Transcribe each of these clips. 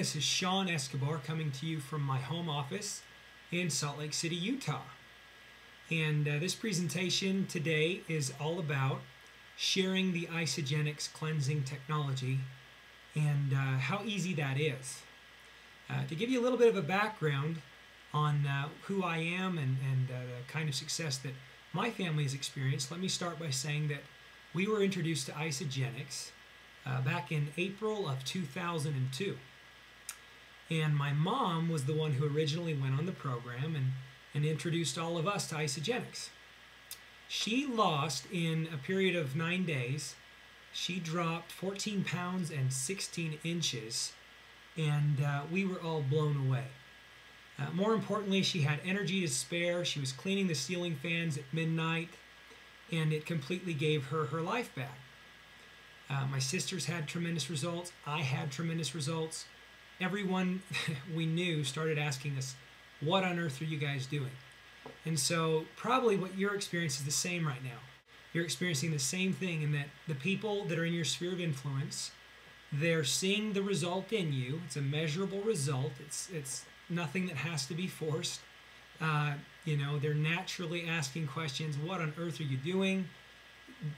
this is Sean Escobar coming to you from my home office in Salt Lake City, Utah. And this presentation today is all about sharing the Isagenix cleansing technology and how easy that is. To give you a little bit of a background on who I am and the kind of success that my family has experienced, let me start by saying that we were introduced to Isagenix back in April of 2002. And my mom was the one who originally went on the program and introduced all of us to Isagenix. She lost, in a period of 9 days, she dropped 14 pounds and 16 inches, and we were all blown away. More importantly, she had energy to spare. She was cleaning the ceiling fans at midnight, and it completely gave her her life back. My sisters had tremendous results. I had tremendous results. Everyone we knew started asking us, what on earth are you guys doing? And so probably what you're experiencing is the same right now. You're experiencing the same thing in that the people that are in your sphere of influence, they're seeing the result in you. It's a measurable result. It's nothing that has to be forced. They're naturally asking questions. What on earth are you doing?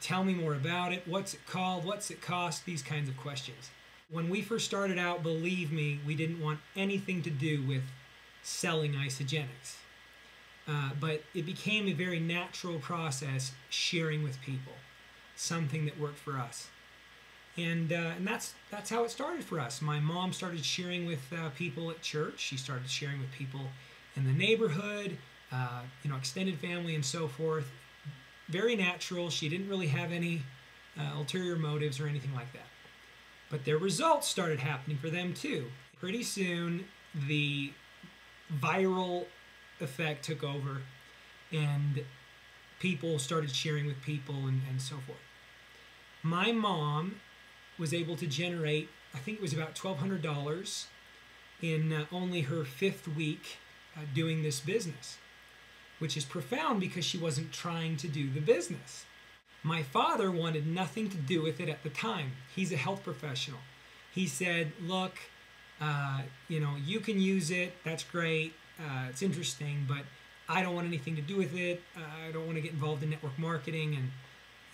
Tell me more about it. What's it called? What's it cost? These kinds of questions. When we first started out, believe me, we didn't want anything to do with selling Isagenix. But it became a very natural process, sharing with people, something that worked for us. And that's how it started for us. My mom started sharing with people at church. She started sharing with people in the neighborhood, extended family and so forth. Very natural. She didn't really have any ulterior motives or anything like that. But their results started happening for them too. Pretty soon, the viral effect took over and people started sharing with people and so forth. My mom was able to generate, I think it was about $1,200 in only her 5th week doing this business, which is profound because she wasn't trying to do the business. My father wanted nothing to do with it at the time. He's a health professional. He said, look, you can use it, that's great, it's interesting, but I don't want anything to do with it. I don't want to get involved in network marketing,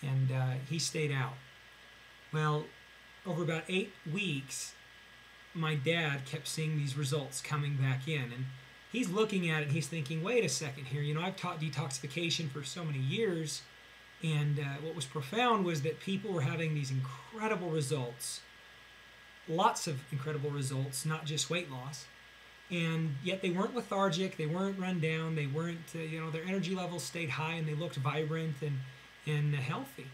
and he stayed out. Well, over about 8 weeks, my dad kept seeing these results coming back in, and he's looking at it, he's thinking, wait a second here, I've taught detoxification for so many years, and what was profound was that people were having these incredible results, lots of incredible results, not just weight loss, and yet they weren't lethargic, they weren't run down, they weren't, their energy levels stayed high, and they looked vibrant and healthy.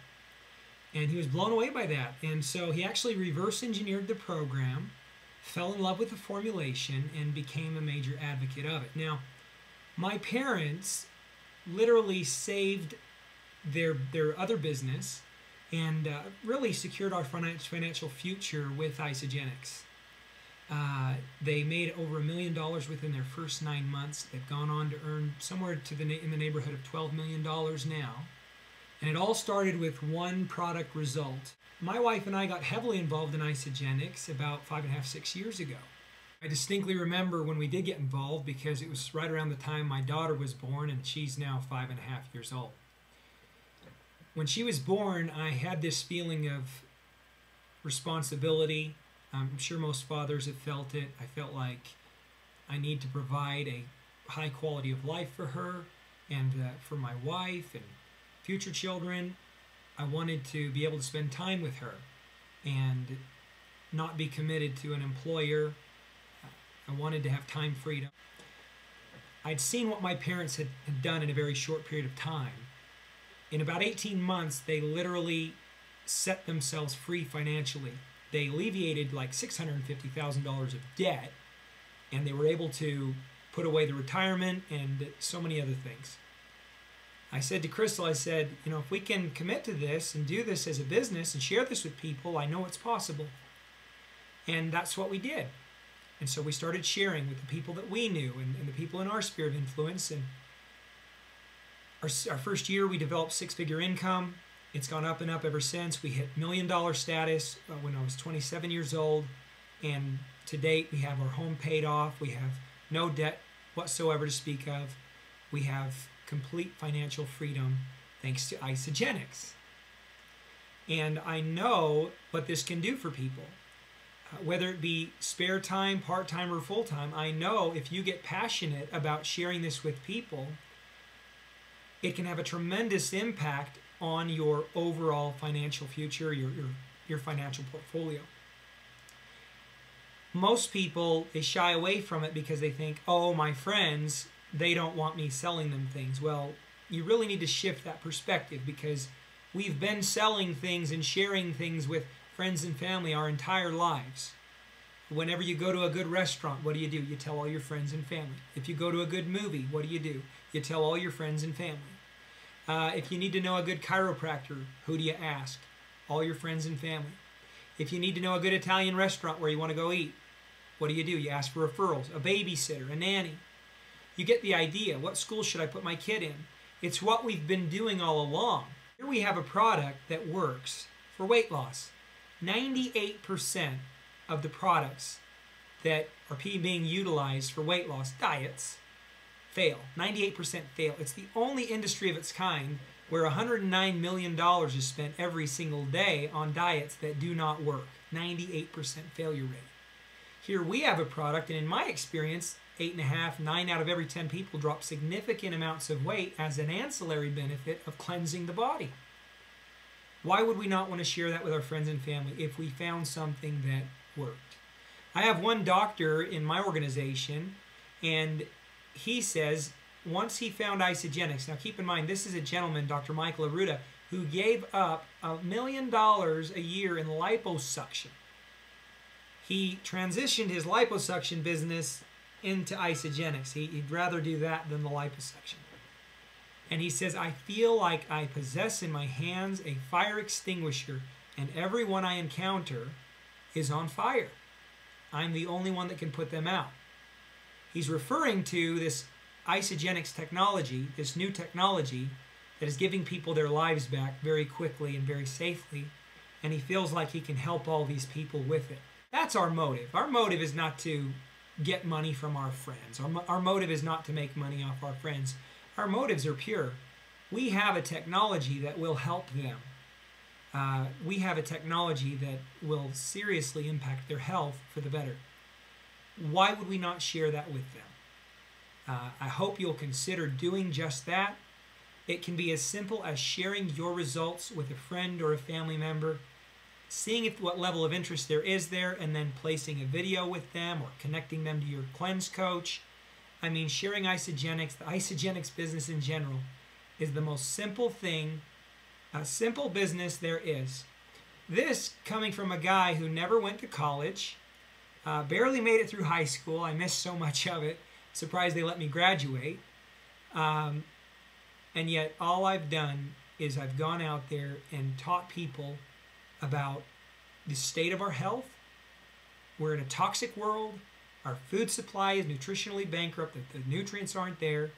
And he was blown away by that. And so he actually reverse engineered the program, fell in love with the formulation, and became a major advocate of it. Now, my parents literally saved their other business and really secured our financial future with Isagenix. They made over $1 million within their first 9 months. They've gone on to earn somewhere in the neighborhood of $12 million now. And it all started with one product result. My wife and I got heavily involved in Isagenix about 5.5, 6 years ago. I distinctly remember when we did get involved because it was right around the time my daughter was born, and she's now 5.5 years old. When she was born, I had this feeling of responsibility. I'm sure most fathers have felt it. I felt like I need to provide a high quality of life for her and for my wife and future children. I wanted to be able to spend time with her and not be committed to an employer. I wanted to have time freedom. I'd seen what my parents had done in a very short period of time. In about 18 months, they literally set themselves free financially. They alleviated like $650,000 of debt, and they were able to put away the retirement and so many other things. I said to Crystal, I said, if we can commit to this and do this as a business and share this with people, I know it's possible. And that's what we did. And so we started sharing with the people that we knew and the people in our sphere of influence. And our first year, we developed 6-figure income. It's gone up and up ever since. We hit $1 million status when I was 27 years old. And to date, we have our home paid off. We have no debt whatsoever to speak of. We have complete financial freedom thanks to Isagenix. And I know what this can do for people. Whether it be spare time, part-time, or full-time, I know if you get passionate about sharing this with people, it can have a tremendous impact on your overall financial future, your financial portfolio. Most people, they shy away from it because they think, oh, my friends, they don't want me selling them things. Well, you really need to shift that perspective, because we've been selling things and sharing things with friends and family our entire lives. Whenever you go to a good restaurant, what do? You tell all your friends and family. If you go to a good movie, what do? You tell all your friends and family. If you need to know a good chiropractor, who do you ask? All your friends and family. If you need to know a good Italian restaurant where you want to go eat, what do? You ask for referrals, a babysitter, a nanny. You get the idea. What school should I put my kid in? It's what we've been doing all along. Here we have a product that works for weight loss. 98% of the products that are being utilized for weight loss diets fail. 98% fail. It's the only industry of its kind where $109 million is spent every single day on diets that do not work. 98% failure rate. Here we have a product, and in my experience, 8.5, 9 out of every 10 people drop significant amounts of weight as an ancillary benefit of cleansing the body. Why would we not want to share that with our friends and family if we found something that worked? I have one doctor in my organization, and he says once he found Isagenix, now keep in mind this is a gentleman, Dr. Michael Aruda, who gave up $1 million a year in liposuction. He transitioned his liposuction business into Isagenix. He'd rather do that than the liposuction. And he says, I feel like I possess in my hands a fire extinguisher, and everyone I encounter is on fire. I'm the only one that can put them out. He's referring to this Isagenix technology, this new technology that is giving people their lives back very quickly and very safely, and he feels like he can help all these people with it. That's our motive. Our motive is not to get money from our friends. Our motive is not to make money off our friends. Our motives are pure. We have a technology that will help them. We have a technology that will seriously impact their health for the better. Why would we not share that with them? I hope you'll consider doing just that. It can be as simple as sharing your results with a friend or a family member, seeing what level of interest there is there, and then placing a video with them or connecting them to your cleanse coach. I mean, sharing Isagenix, the Isagenix business in general, is the most simple thing, a simple business there is. This coming from a guy who never went to college, barely made it through high school. I missed so much of it. Surprised they let me graduate. And yet all I've done is I've gone out there and taught people about the state of our health. We're in a toxic world. Our food supply is nutritionally bankrupt. The nutrients aren't there.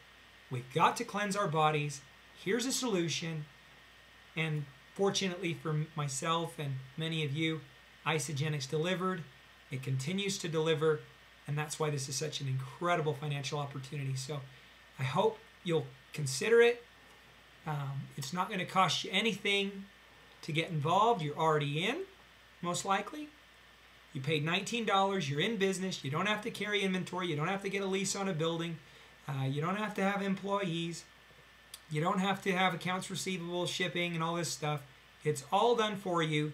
We've got to cleanse our bodies. Here's a solution. And fortunately for myself and many of you, Isagenix delivered. It continues to deliver. And that's why this is such an incredible financial opportunity. So I hope you'll consider it. It's not going to cost you anything to get involved. You're already in, most likely. You paid $19. You're in business. You don't have to carry inventory. You don't have to get a lease on a building. You don't have to have employees. You don't have to have accounts receivable, shipping, and all this stuff. It's all done for you.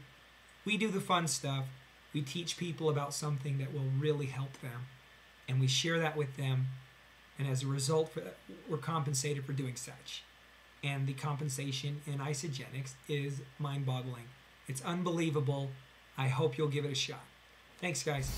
We do the fun stuff. We teach people about something that will really help them. And we share that with them. And as a result, we're compensated for doing such. And the compensation in Isagenix is mind-boggling. It's unbelievable. I hope you'll give it a shot. Thanks, guys.